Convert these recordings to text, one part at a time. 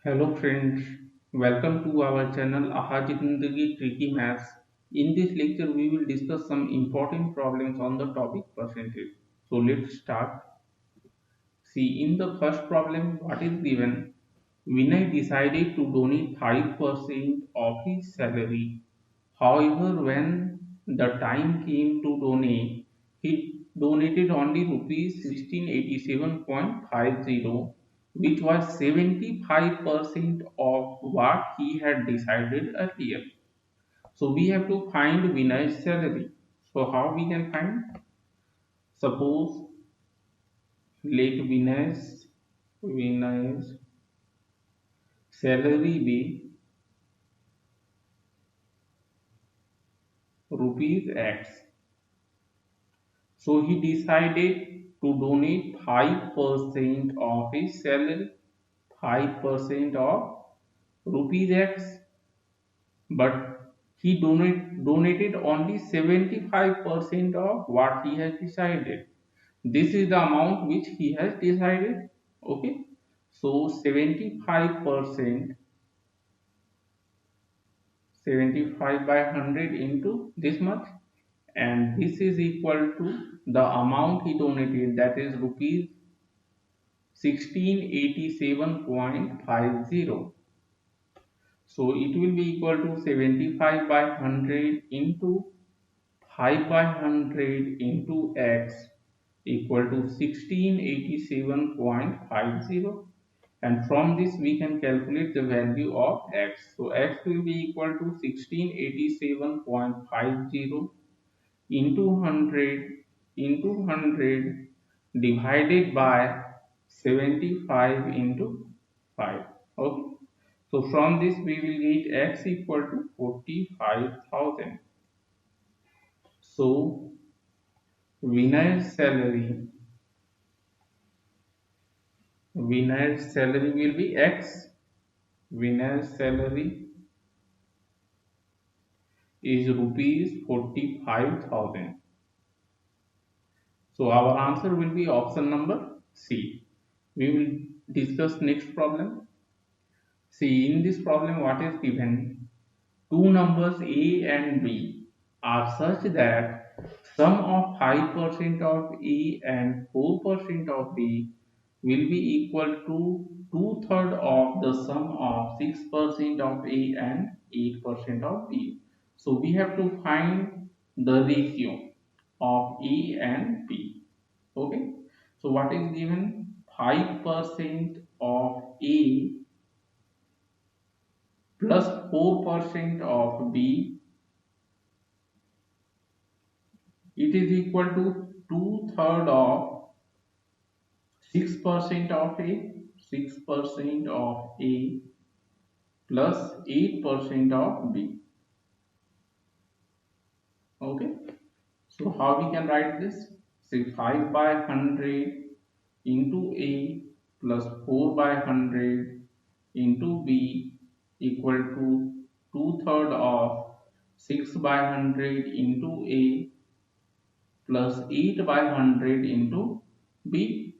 Hello friends, welcome to our channel Aha Zindagi Tricky Maths. In this lecture, we will discuss some important problems on the topic percentage. So let's start. See, in the first problem, what is given? Vinay decided to donate 5% of his salary. However, when the time came to donate, he donated only rupees 1687.50, which was 75% of what he had decided earlier. So we have to find Vinay's salary. So how we can find? Suppose let Vinay's salary be rupees X. So he decided to donate 5% of his salary, 5% of rupees X, but he donated only 75% of what he has decided. This is the amount which he has decided. Okay, so 75 by 100 into this much, and this is equal to the amount he donated, that is rupees 1687.50. So it will be equal to 75 by 100 into 5 by 100 into x equal to 1687.50, and from this we can calculate the value of x. So x will be equal to 1687.50 into 100 divided by 75 into 5. Okay, so from this we will get x equal to 45,000. So Vinay's salary Vinay's salary will be x. Vinay's salary is rupees 45,000. So our answer will be option number C. We will discuss next problem. See, in this problem, what is given? Two numbers A and B are such that sum of 5% of A and 4% of B will be equal to two-thirds of the sum of 6% of A and 8% of B. So we have to find the ratio of A and B. Okay. So what is given? 5% of A plus 4% of B, it is equal to two-thirds of 6% of A, 6% of A plus 8% of B. Okay, so how we can write this? Say 5 by 100 into A plus 4 by 100 into B equal to two-thirds of 6 by 100 into A plus 8 by 100 into B.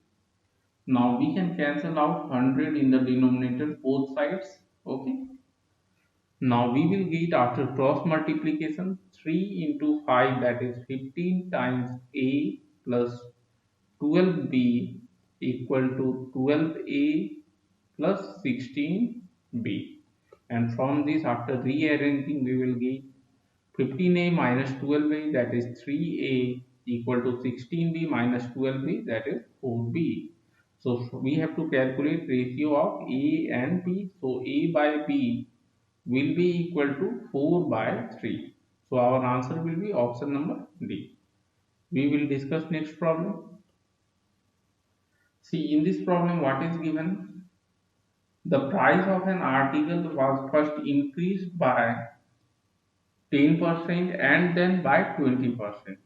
Now we can cancel out 100 in the denominator both sides. Okay. Now we will get, after cross multiplication, 3 into 5, that is 15 times A plus 12B equal to 12A plus 16B. And from this, after rearranging, we will get 15A minus 12A, that is 3A, equal to 16B minus 12B, that is 4B. So we have to calculate ratio of A and B. So A by B will be equal to 4 by 3. So our answer will be option number D. We will discuss next problem. See, in this problem, what is given? The price of an article was first increased by 10% and then by 20%.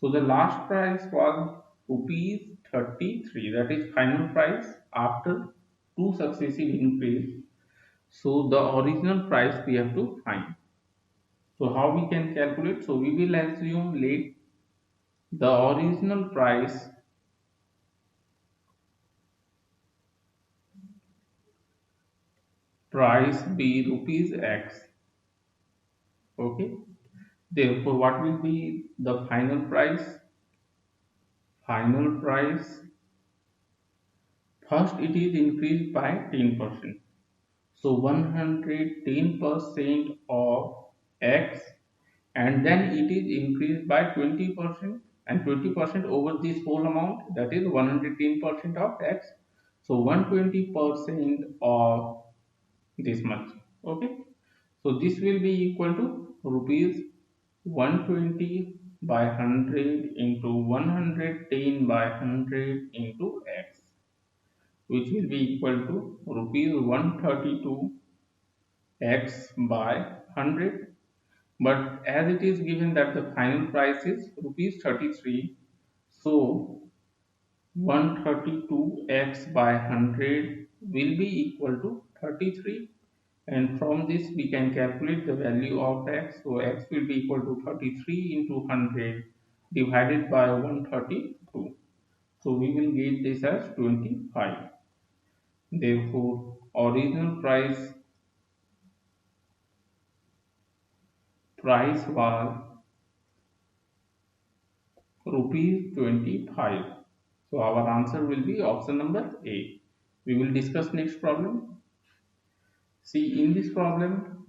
So the last price was rupees 33, that is final price after two successive increase. So the original price we have to find. So how we can calculate? So we will assume let the original price price be rupees X. Okay, therefore what will be the final price? Final price, first it is increased by 10%. So 110% of X, and then it is increased by 20%, and 20% over this whole amount, that is 110% of X. So 120% of this much. Okay, so this will be equal to rupees 120 by 100 into 110 by 100 into X, which will be equal to rupees 132 X by 100. But as it is given that the final price is rupees 33, so 132x by 100 will be equal to 33, and from this we can calculate the value of x. So x will be equal to 33 into 100 divided by 132. So we will get this as 25. Therefore original price was rupees 25. So our answer will be option number A. We will discuss next problem. See, in this problem,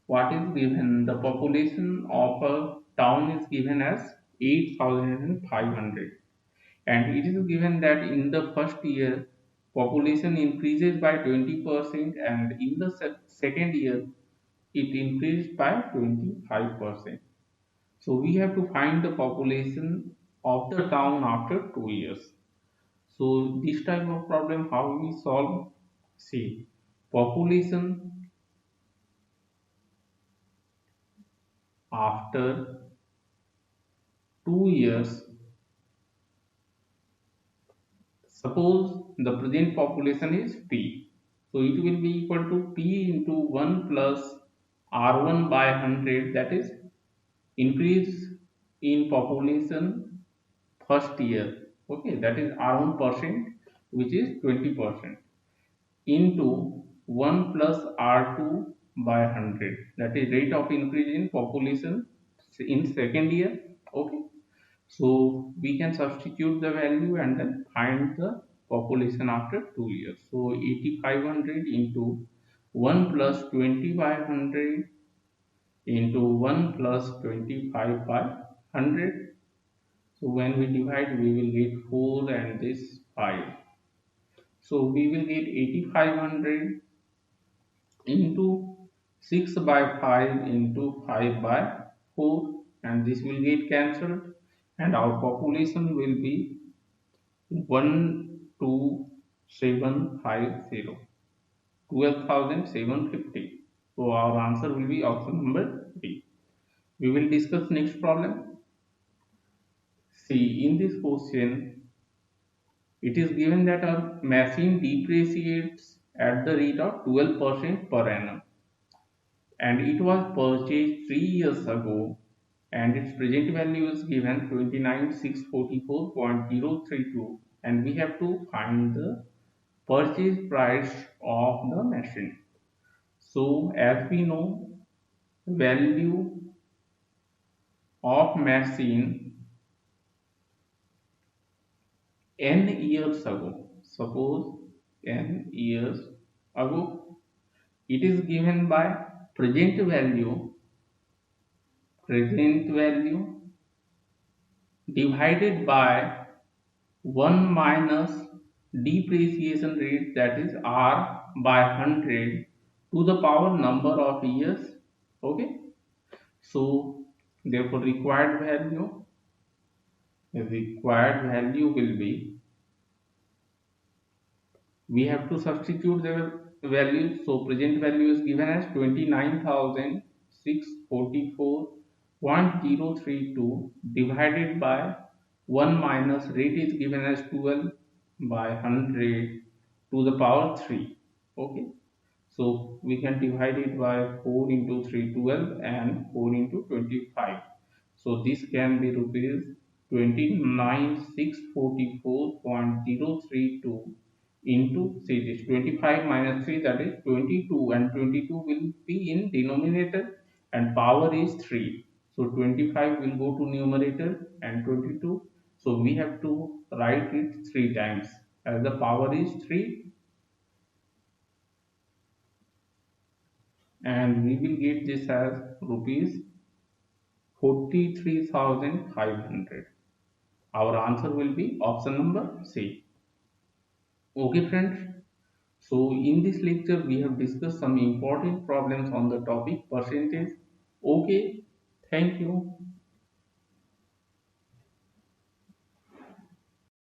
what is given? The population of a town is given as 8,500, and it is given that in the first year population increases by 20%, and in the second year it increased by 25%. So we have to find the population of the town after 2 years. So this type of problem, how we solve? See, population after 2 years. Suppose the present population is P. So it will be equal to P into 1 plus R1 by 100, that is increase in population first year. Okay, that is R1 percent, which is 20%, into 1 plus R2 by 100, that is rate of increase in population in second year. Okay, so we can substitute the value and then find the population after 2 years. So 8500 into 1 plus 20 by 100 into 1 plus 25 by 100. So when we divide, we will get 4 and this 5. So we will get 8500 into 6 by 5 into 5 by 4, and this will get cancelled, and our population will be 12750, 12,750. So our answer will be option number B. We will discuss next problem. See, in this question it is given that a machine depreciates at the rate of 12% per annum, and it was purchased 3 years ago, and its present value is given 29,644.032, and we have to find the purchase price of the machine. So as we know, value of machine n years ago, suppose n years ago, it is given by present value divided by 1 minus depreciation rate, that is R by 100, to the power number of years. Okay, so therefore required value will be, we have to substitute the values. So present value is given as 29,644.032 divided by 1 minus rate is given as 12 by 100 to the power 3. Okay, so we can divide it by 4 into 3, 12, and 4 into 25. So this can be rupees 29,644.032 into, say this 25 minus 3, that is 22, and 22 will be in denominator and power is 3. So 25 will go to numerator and 22, so we have to write it 3 times as the power is 3, and we will get this as rupees 43,500. Our answer will be option number C. Okay friends, so in this lecture we have discussed some important problems on the topic percentage. Okay, thank you.